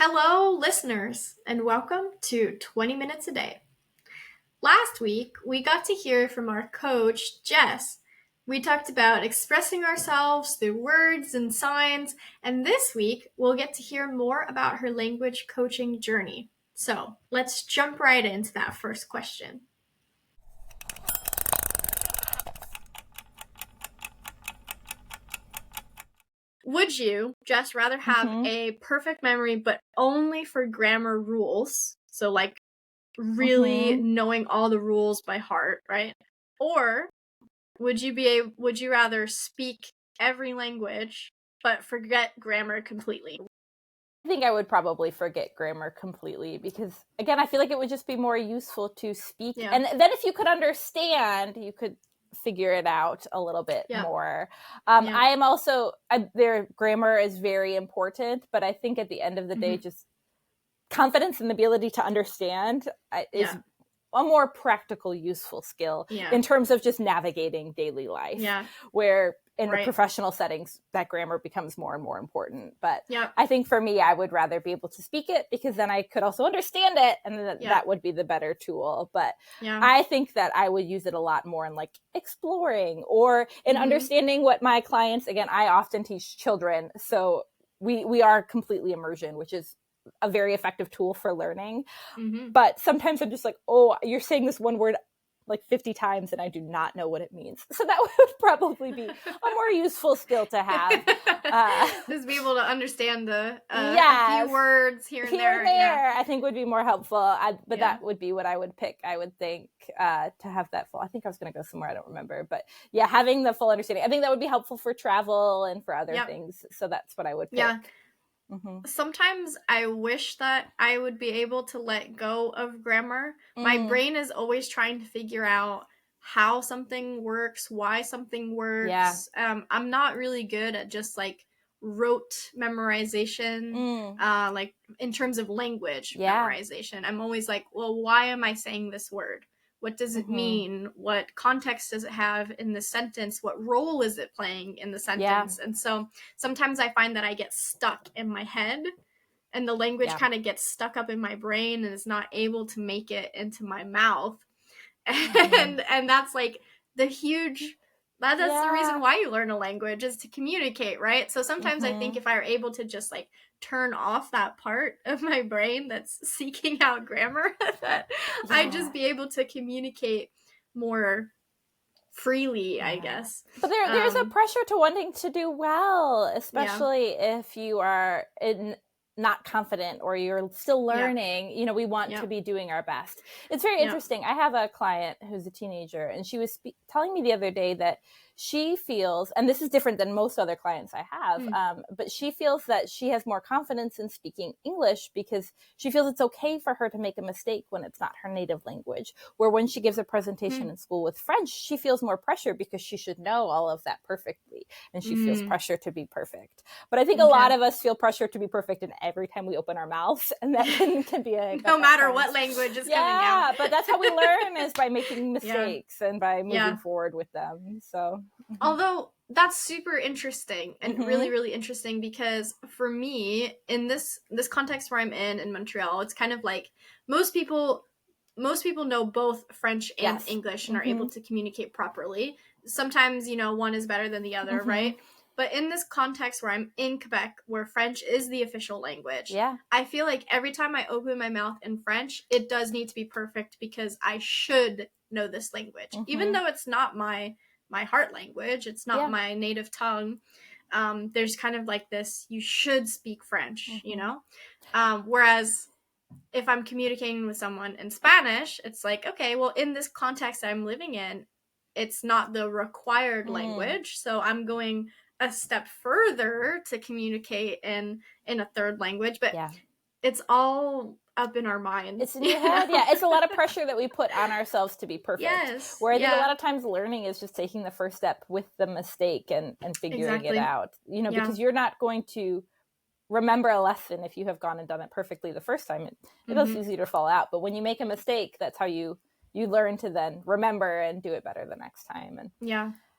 Hello, listeners, and welcome to 20 Minutes a Day. Last week, we got to hear from our coach, Jess. We talked about expressing ourselves through words and signs, and this week, we'll get to hear more about her language coaching journey. So, let's jump right into that first question. Would you just rather have a perfect memory, but only for grammar rules? So, like, really knowing all the rules by heart, right? Or would you rather speak every language but forget grammar completely? I think I would probably forget grammar completely because, again, I feel like it would just be more useful to speak. Yeah. And then if you could understand, you could figure it out a little bit more. I am also, their grammar is very important, but I think at the end of the day, just confidence and the ability to understand is a more practical, useful skill in terms of just navigating daily life, where in the professional settings, that grammar becomes more and more important. But I think for me, I would rather be able to speak it because then I could also understand it, and that would be the better tool. But I think that I would use it a lot more in like exploring or in understanding what my clients, again, I often teach children. So we are completely immersion, which is a very effective tool for learning. But sometimes I'm just like, oh, you're saying this one word like 50 times and I do not know what it means. So that would probably be a more useful skill to have. Just be able to understand a few words here and there. I think would be more helpful. But that would be what I would pick, I would think, to have that full. I think I was going to go somewhere, I don't remember. But having the full understanding. I think that would be helpful for travel and for other things. So that's what I would pick. Yeah. Sometimes I wish that I would be able to let go of grammar. My brain is always trying to figure out how something works, why something works. I'm not really good at just like rote memorization, like in terms of language memorization. I'm always like, well, why am I saying this word? What does it mean? What context does it have in the sentence? What role is it playing in the sentence? And so sometimes I find that I get stuck in my head and the language kind of gets stuck up in my brain and is not able to make it into my mouth. And that's like the huge... That's the reason why you learn a language, is to communicate, right? So sometimes I think if I were able to just like turn off that part of my brain that's seeking out grammar, that I'd just be able to communicate more freely, I guess. But there's a pressure to wanting to do well, especially if you are not confident or you're still learning. We want to be doing our best. It's very interesting. I have a client who's a teenager, and she was telling me the other day that she feels, and this is different than most other clients I have, but she feels that she has more confidence in speaking English because she feels it's okay for her to make a mistake when it's not her native language. Where when she gives a presentation in school with French, she feels more pressure because she should know all of that perfectly, and she feels pressure to be perfect. But I think a lot of us feel pressure to be perfect in every time we open our mouths, and that can be a no matter what language is coming out. But that's how we learn, is by making mistakes and by moving forward with them. So although that's super interesting and really, really interesting, because for me, in this context where I'm in Montreal, it's kind of like most people know both French and English and are able to communicate properly. Sometimes, one is better than the other, right? But in this context where I'm in Quebec, where French is the official language, I feel like every time I open my mouth in French, it does need to be perfect because I should know this language. Even though it's not my heart language, it's not my native tongue. There's kind of like this, you should speak French, whereas if I'm communicating with someone in Spanish, it's like, okay, well, in this context I'm living in, it's not the required language, so I'm going a step further to communicate in a third language, but it's all up in our minds. It's in your head. It's a lot of pressure that we put on ourselves to be perfect. Where I think a lot of times learning is just taking the first step with the mistake and figuring it out. Because you're not going to remember a lesson if you have gone and done it perfectly the first time. It is easy to fall out. But when you make a mistake, that's how you learn to then remember and do it better the next time. And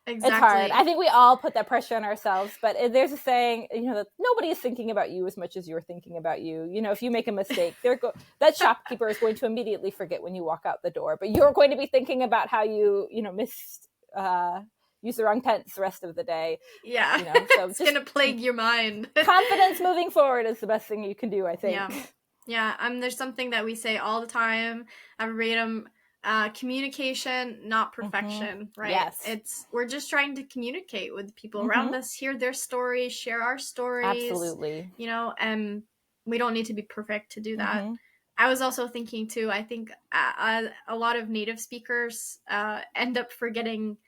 Exactly. It's hard. I think we all put that pressure on ourselves, but there's a saying, that nobody is thinking about you as much as you're thinking about you. If you make a mistake, that shopkeeper is going to immediately forget when you walk out the door, but you're going to be thinking about how you, missed, use the wrong tense the rest of the day. Yeah. So it's going to plague your mind. Confidence moving forward is the best thing you can do, I think. Yeah. There's something that we say all the time at Verbatim. Communication, not perfection, right? Yes. We're just trying to communicate with people around us, hear their stories, share our stories. Absolutely. And we don't need to be perfect to do that. I was also thinking too, I think a lot of native speakers end up forgetting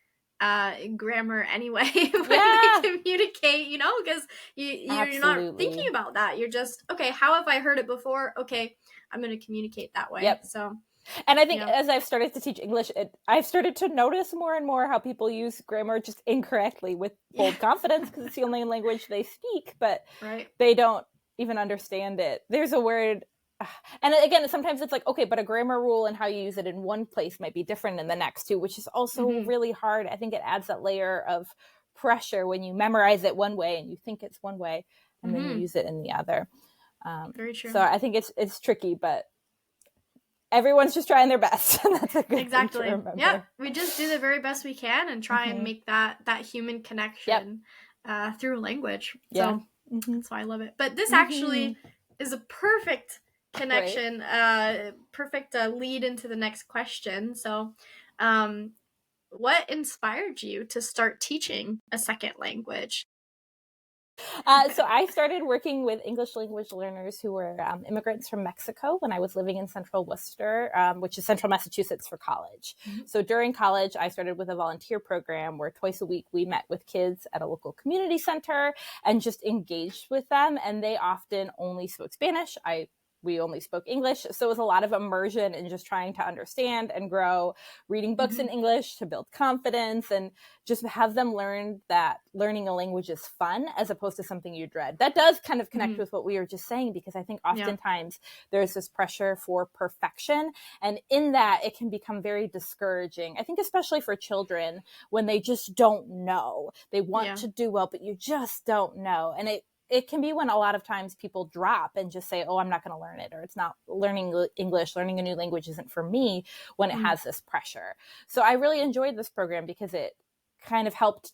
grammar anyway when they communicate, because you're not thinking about that. You're just, okay, how have I heard it before? Okay, I'm going to communicate that way. Yep. So, and I think as I've started to teach English, I've started to notice more and more how people use grammar just incorrectly with bold confidence, because it's the only language they speak, but they don't even understand it. There's a word, and again, sometimes it's like, okay, but a grammar rule and how you use it in one place might be different in the next too, which is also really hard. I think it adds that layer of pressure when you memorize it one way and you think it's one way, and then you use it in the other. Very true. So I think it's tricky, but everyone's just trying their best. And that's a good thing to remember. Yeah, we just do the very best we can and try and make that human connection through language. So that's why I love it. But this actually is a perfect connection, perfect lead into the next question. So what inspired you to start teaching a second language? So I started working with English language learners who were immigrants from Mexico when I was living in Central Worcester, which is Central Massachusetts, for college. So during college, I started with a volunteer program where twice a week we met with kids at a local community center and just engaged with them. And they often only spoke Spanish. We only spoke English. So it was a lot of immersion in just trying to understand and grow, reading books in English to build confidence, and just have them learn that learning a language is fun as opposed to something you dread. That does kind of connect with what we were just saying, because I think oftentimes there's this pressure for perfection. And in that, it can become very discouraging. I think especially for children when they just don't know. They want to do well, but you just don't know. And it can be when a lot of times people drop and just say, oh, I'm not going to learn it, or it's not learning English, learning a new language isn't for me, when it has this pressure. So I really enjoyed this program because it kind of helped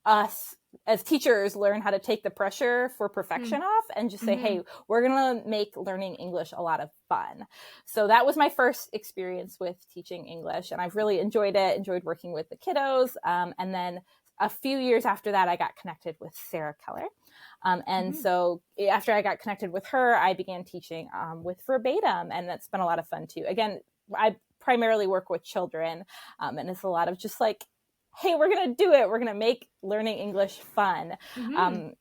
us as teachers learn how to take the pressure for perfection off and just say, hey, we're going to make learning English a lot of fun. So that was my first experience with teaching English, and I've really enjoyed it, enjoyed working with the kiddos. And then a few years after that, I got connected with Sarah Keller. So after I got connected with her, I began teaching with Verbatim, and that's been a lot of fun too. Again, I primarily work with children, and it's a lot of just like, hey, we're going to do it. We're going to make learning English fun. And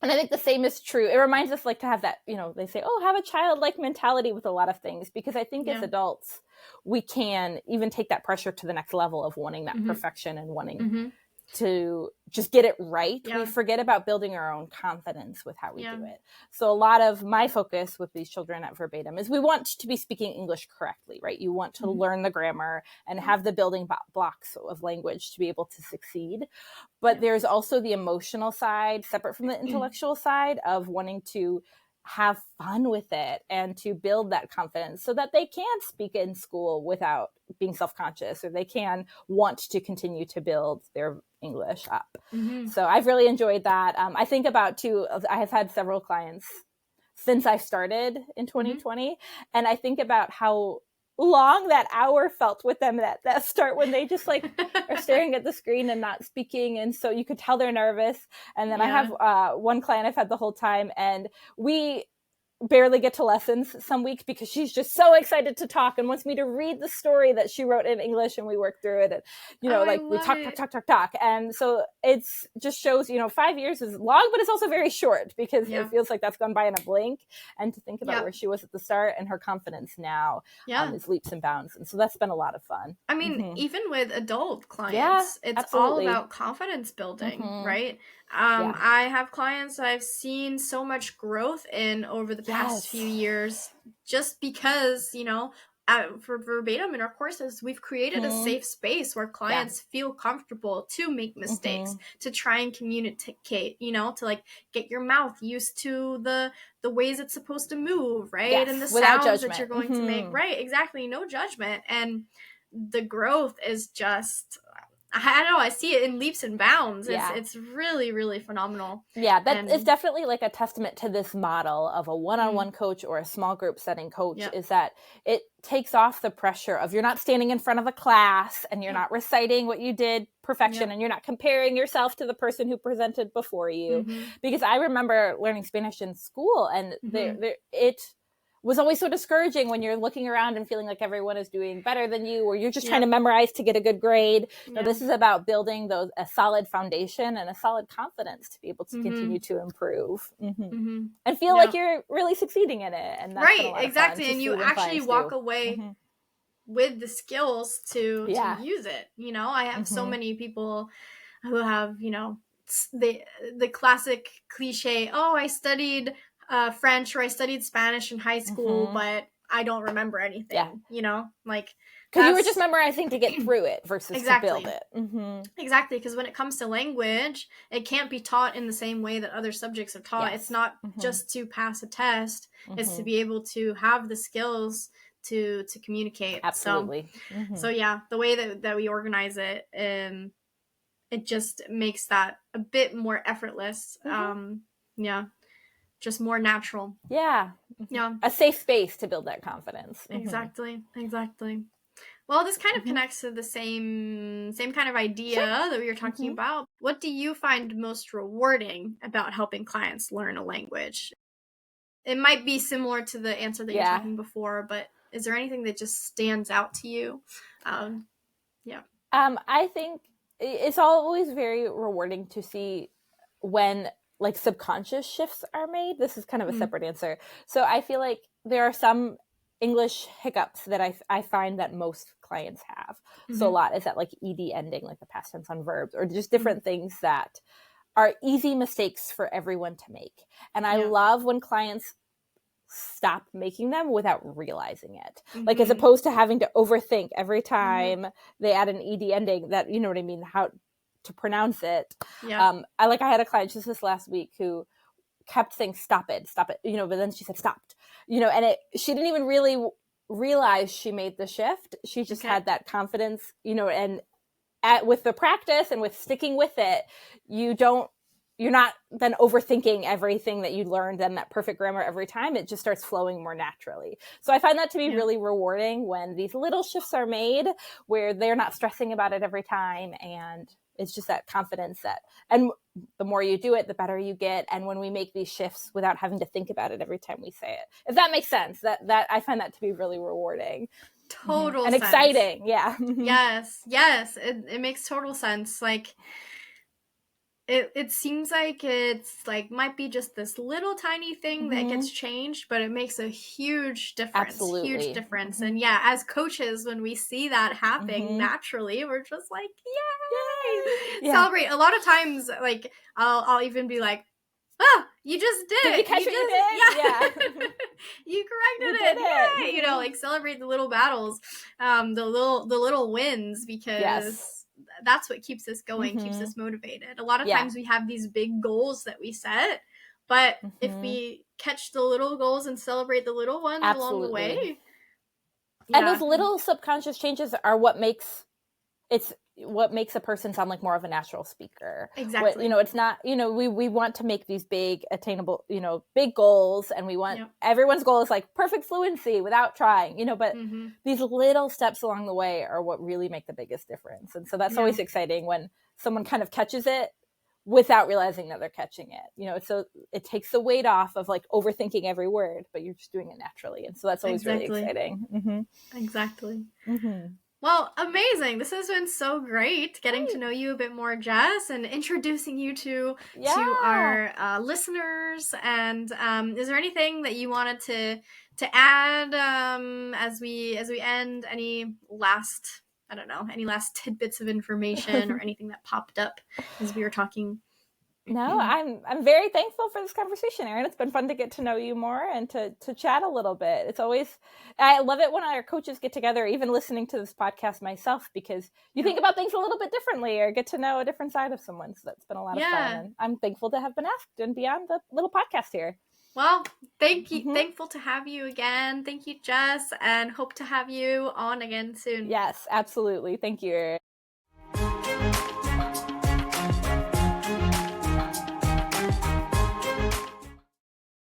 I think the same is true. It reminds us like to have that, they say, oh, have a childlike mentality with a lot of things, because I think as adults, we can even take that pressure to the next level of wanting that perfection and wanting to just get it right. We forget about building our own confidence with how we do it. So a lot of my focus with these children at Verbatim is we want to be speaking English correctly, right? You want to learn the grammar and have the building blocks of language to be able to succeed. But there's also the emotional side, separate from the intellectual side, of wanting to have fun with it and to build that confidence so that they can speak in school without being self-conscious, or they can want to continue to build their English up. So I've really enjoyed that. I think about too, I have had several clients since I started in 2020, and I think about how long that hour felt with them at that start, when they just like are staring at the screen and not speaking, and so you could tell they're nervous. And then I have one client I've had the whole time, and we barely get to lessons some weeks because she's just so excited to talk and wants me to read the story that she wrote in English, and we work through it, and we talk, and so it's just shows 5 years is long, but it's also very short, because it feels like that's gone by in a blink. And to think about where she was at the start and her confidence now is leaps and bounds, and so that's been a lot of fun. I mean, even with adult clients, it's absolutely all about confidence building, right? I have clients that I've seen so much growth in over the past few years, just because, for Verbatum in our courses, we've created a safe space where clients feel comfortable to make mistakes, to try and communicate, to like get your mouth used to the ways it's supposed to move, right? Yes, and the without sounds judgment. that you're going to make, right? Exactly, no judgment. And the growth is just, I don't know, I see it in leaps and bounds. It's really, really phenomenal. Yeah, that is definitely like a testament to this model of a one-on-one coach or a small group setting coach, is that it takes off the pressure of, you're not standing in front of a class and you're not reciting what you did perfection, and you're not comparing yourself to the person who presented before you. Because I remember learning Spanish in school, and it was always so discouraging when you're looking around and feeling like everyone is doing better than you, or you're just trying to memorize to get a good grade. No, this is about building a solid foundation and a solid confidence to be able to continue to improve and feel like you're really succeeding in it. And that's right, exactly. And you actually walk away with the skills to use it. I have so many people who have, the classic cliche, oh, I studied French or I studied Spanish in high school, but I don't remember anything, like, because you were just memorizing to get through it versus to build it. Exactly, because when it comes to language, it can't be taught in the same way that other subjects are taught. It's not just to pass a test, it's to be able to have the skills to communicate. Absolutely. So yeah, the way that we organize it, it just makes that a bit more effortless. Just more natural. Yeah. A safe space to build that confidence. Exactly. Well, this kind of connects to the same kind of idea that we were talking about. What do you find most rewarding about helping clients learn a language? It might be similar to the answer that you're talking before, but is there anything that just stands out to you? I think it's always very rewarding to see when like subconscious shifts are made. This is kind of a separate answer. So I feel like there are some English hiccups that I find that most clients have. So a lot is that like ed ending, like the past tense on verbs, or just different things that are easy mistakes for everyone to make. And I love when clients stop making them without realizing it. Like, as opposed to having to overthink every time they add an ed ending, that, you know what I mean, how to pronounce it. I had a client just this last week who kept saying stop it, but then she said stopped, and she didn't even really realize she made the shift. She just had that confidence, and with the practice and with sticking with it, you're not then overthinking everything that you learned and that perfect grammar every time. It just starts flowing more naturally. So I find that to be really rewarding when these little shifts are made where they're not stressing about it every time. And it's just that confidence and the more you do it, the better you get. And when we make these shifts without having to think about it every time we say it, if that makes sense, that I find that to be really rewarding. Total and sense. Exciting. Yeah. Yes. It makes total sense. Like, it seems like it's like might be just this little tiny thing that gets changed, but it makes a huge difference. Absolutely. Huge difference. And as coaches, when we see that happening naturally, we're just like, yay! Celebrate. A lot of times, like I'll even be like, you just did. You catch what you did? Yeah. You corrected it. Yay! Like celebrate the little battles, the little wins, because that's what keeps us going, keeps us motivated. A lot of times we have these big goals that we set, but if we catch the little goals and celebrate the little ones along the way. And those little subconscious changes are what makes a person sound like more of a natural speaker. Exactly. It's not, we want to make these big attainable, big goals, and we want everyone's goal is like perfect fluency without trying, but these little steps along the way are what really make the biggest difference. And so that's always exciting when someone kind of catches it without realizing that they're catching it, so it takes the weight off of like overthinking every word, but you're just doing it naturally. And so that's always really exciting. Exactly. Well, amazing. This has been so great getting to know you a bit more, Jess, and introducing you to our listeners. And is there anything that you wanted to add as we end? Any last tidbits of information or anything that popped up as we were talking? No, I'm very thankful for this conversation, Erin. It's been fun to get to know you more and to chat a little bit. It's always, I love it when our coaches get together, even listening to this podcast myself, because you think about things a little bit differently or get to know a different side of someone. So that's been a lot of fun. And I'm thankful to have been asked and be on the little podcast here. Well, thank you. Thankful to have you again. Thank you, Jess, and hope to have you on again soon. Yes, absolutely. Thank you, Erin.